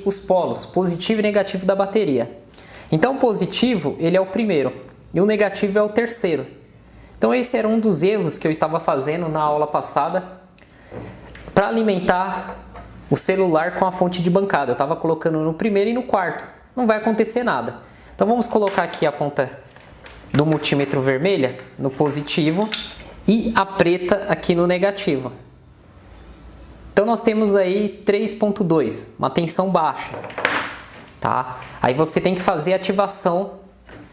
os polos, positivo e negativo da bateria. Então o positivo, ele é o primeiro e o negativo é o terceiro. Então esse era um dos erros que eu estava fazendo na aula passada para alimentar o celular com a fonte de bancada. Eu estava colocando no primeiro e no quarto, não vai acontecer nada. Então vamos colocar aqui a ponta do multímetro vermelha no positivo e a preta aqui no negativo. Então nós temos aí 3.2, uma tensão baixa, tá? Aí você tem que fazer a ativação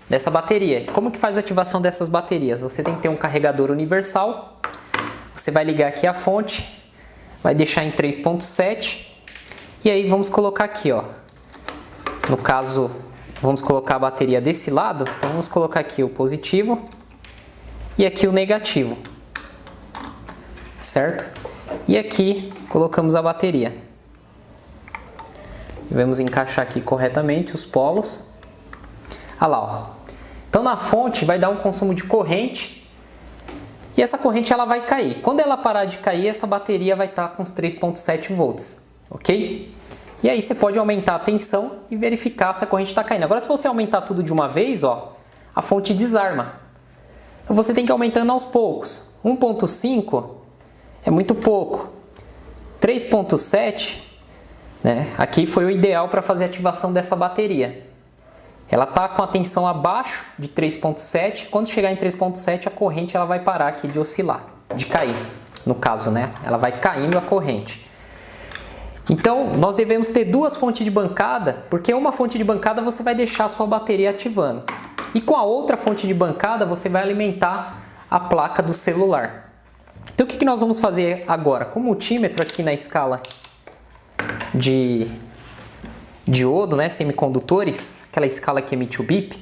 dessa bateria. Como que faz a ativação dessas baterias? Você tem que ter um carregador universal, você vai ligar aqui a fonte, vai deixar em 3.7 e aí vamos colocar aqui, ó. No caso, vamos colocar a bateria desse lado, então vamos colocar aqui o positivo e aqui o negativo, certo? E aqui colocamos a bateria. Vamos encaixar aqui corretamente os polos. Olha lá, ó. Então na fonte vai dar um consumo de corrente e essa corrente ela vai cair. Quando ela parar de cair, essa bateria vai estar com os 3.7 volts, ok? E aí você pode aumentar a tensão e verificar se a corrente está caindo. Agora se você aumentar tudo de uma vez, ó, a fonte desarma. Então você tem que ir aumentando aos poucos. 1.5 é muito pouco. 3.7, né? Aqui foi o ideal para fazer a ativação dessa bateria. Ela está com a tensão abaixo de 3.7. Quando chegar em 3.7, a corrente ela vai parar aqui de oscilar, de cair. No caso, né? Ela vai caindo a corrente. Então, nós devemos ter duas fontes de bancada, porque uma fonte de bancada você vai deixar a sua bateria ativando. E com a outra fonte de bancada, você vai alimentar a placa do celular. Então, o que nós vamos fazer agora? Com o multímetro aqui na escala de diodo, né, semicondutores, aquela escala que emite o bip,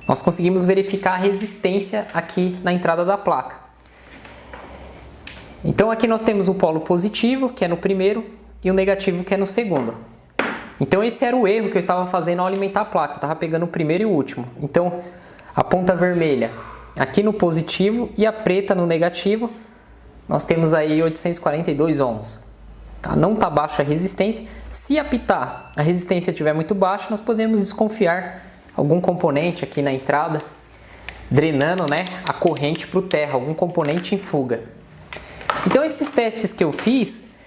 nós conseguimos verificar a resistência aqui na entrada da placa. Então, aqui nós temos o polo positivo, que é no primeiro, e o negativo, que é no segundo. Então, esse era o erro que eu estava fazendo ao alimentar a placa. Eu estava pegando o primeiro e o último. Então, a ponta vermelha aqui no positivo e a preta no negativo, nós temos aí 842 ohms. Tá? Não está baixa a resistência. Se apitar, a resistência estiver muito baixa, nós podemos desconfiar algum componente aqui na entrada, drenando, né, a corrente para o terra, algum componente em fuga. Então, esses testes que eu fiz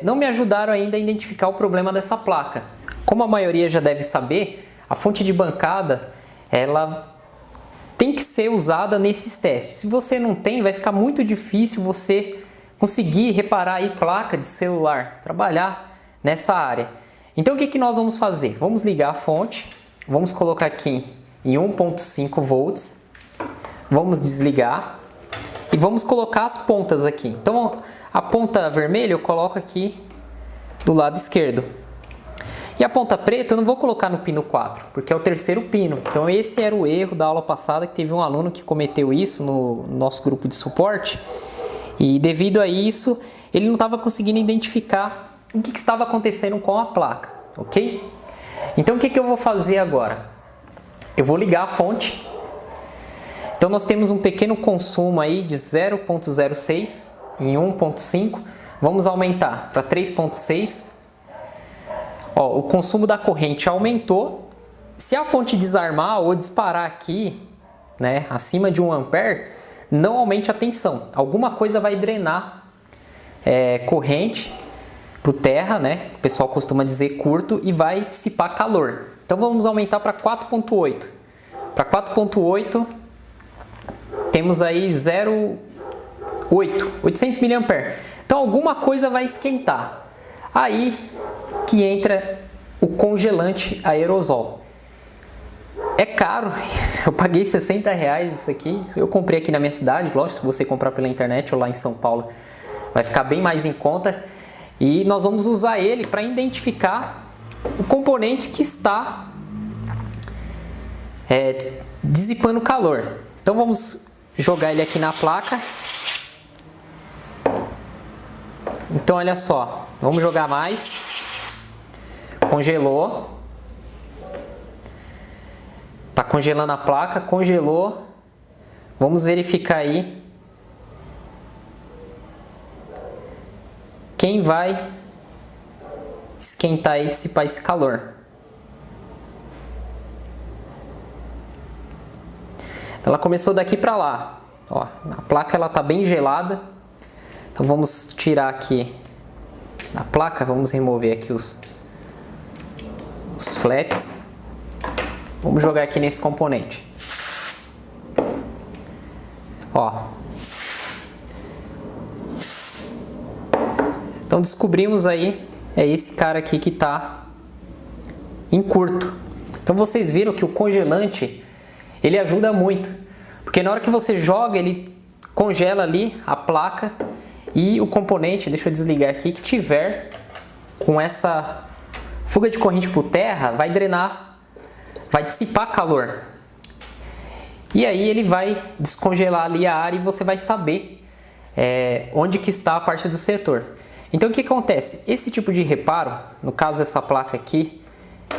não me ajudaram ainda a identificar o problema dessa placa. Como a maioria já deve saber, a fonte de bancada ela tem que ser usada nesses testes. Se você não tem, vai ficar muito difícil você conseguir reparar aí placa de celular, trabalhar nessa área. Então o que nós vamos fazer? Vamos ligar a fonte, vamos colocar aqui em 1.5 volts, vamos desligar e vamos colocar as pontas aqui. Então a ponta vermelha eu coloco aqui do lado esquerdo. E a ponta preta eu não vou colocar no pino 4, porque é o terceiro pino. Então esse era o erro da aula passada, que teve um aluno que cometeu isso no nosso grupo de suporte. E devido a isso, ele não estava conseguindo identificar o que estava acontecendo com a placa, ok? Então o que eu vou fazer agora? Eu vou ligar a fonte. Então nós temos um pequeno consumo aí de 0.06 em 1.5, vamos aumentar para 3.6. Ó, o consumo da corrente aumentou. Se a fonte desarmar ou disparar aqui, né, acima de 1 ampere, não aumente a tensão. Alguma coisa vai drenar corrente para o terra, né? O pessoal costuma dizer curto, e vai dissipar calor. Então vamos aumentar para 4.8. Para 4.8 temos aí 800 mA. Então alguma coisa vai esquentar. Aí que entra o congelante aerosol. É caro, eu paguei R$60 isso aqui. Eu comprei aqui na minha cidade, lógico, se você comprar pela internet ou lá em São Paulo vai ficar bem mais em conta. E nós vamos usar ele para identificar o componente que está dissipando calor. Então vamos jogar ele aqui na placa. Então olha só, vamos jogar mais. Congelou. Tá congelando a placa, congelou. Vamos verificar aí quem vai esquentar e dissipar esse calor. Então ela começou daqui para lá. Ó, a placa ela tá bem gelada. Então vamos tirar aqui da placa, vamos remover aqui os flats. Vamos jogar aqui nesse componente. Ó. Então descobrimos aí, é esse cara aqui que tá em curto. Então vocês viram que o congelante, ele ajuda muito. Porque na hora que você joga, ele congela ali a placa e o componente, deixa eu desligar aqui, que tiver com essa fuga de corrente por terra, vai drenar, vai dissipar calor. E aí ele vai descongelar ali a área e você vai saber onde que está a parte do setor. Então o que acontece? Esse tipo de reparo, no caso essa placa aqui,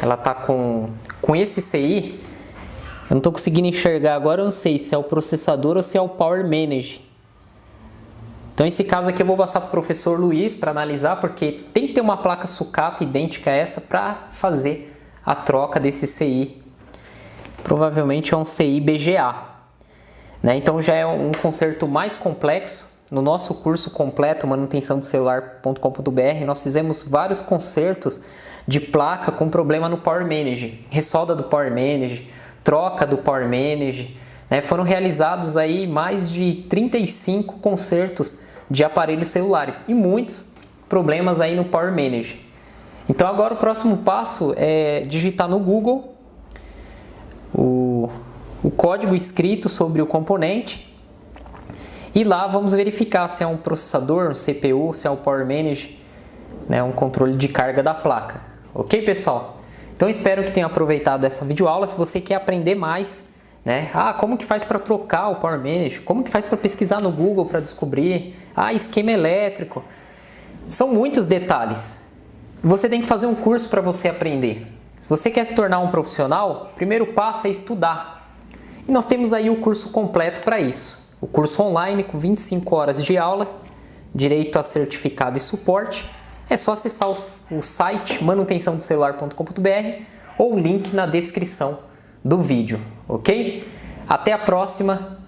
ela está com esse CI, eu não estou conseguindo enxergar agora, eu não sei se é o processador ou se é o Power Manage. Então esse caso aqui eu vou passar para o professor Luiz para analisar, porque tem que ter uma placa sucata idêntica a essa para fazer a troca desse CI. Provavelmente é um CI BGA, né? Então já é um conserto mais complexo. No nosso curso completo, manutençãodocelular.com.br, nós fizemos vários consertos de placa com problema no Power Manage, ressolda do Power Manage, troca do Power Manage, né? Foram realizados aí mais de 35 consertos de aparelhos celulares e muitos problemas aí no Power Manage. Então agora o próximo passo é digitar no Google o código escrito sobre o componente e lá vamos verificar se é um processador, um CPU, se é o Power Manage, né, um controle de carga da placa. Ok, pessoal? Então espero que tenham aproveitado essa videoaula. Se você quer aprender mais, né? Como que faz para trocar o Power Manage? Como que faz para pesquisar no Google para descobrir? Esquema elétrico. São muitos detalhes. Você tem que fazer um curso para você aprender. Se você quer se tornar um profissional, o primeiro passo é estudar. E nós temos aí o curso completo para isso. O curso online com 25 horas de aula, direito a certificado e suporte. É só acessar o site manutençãodocelular.com.br ou o link na descrição do vídeo, ok? Até a próxima!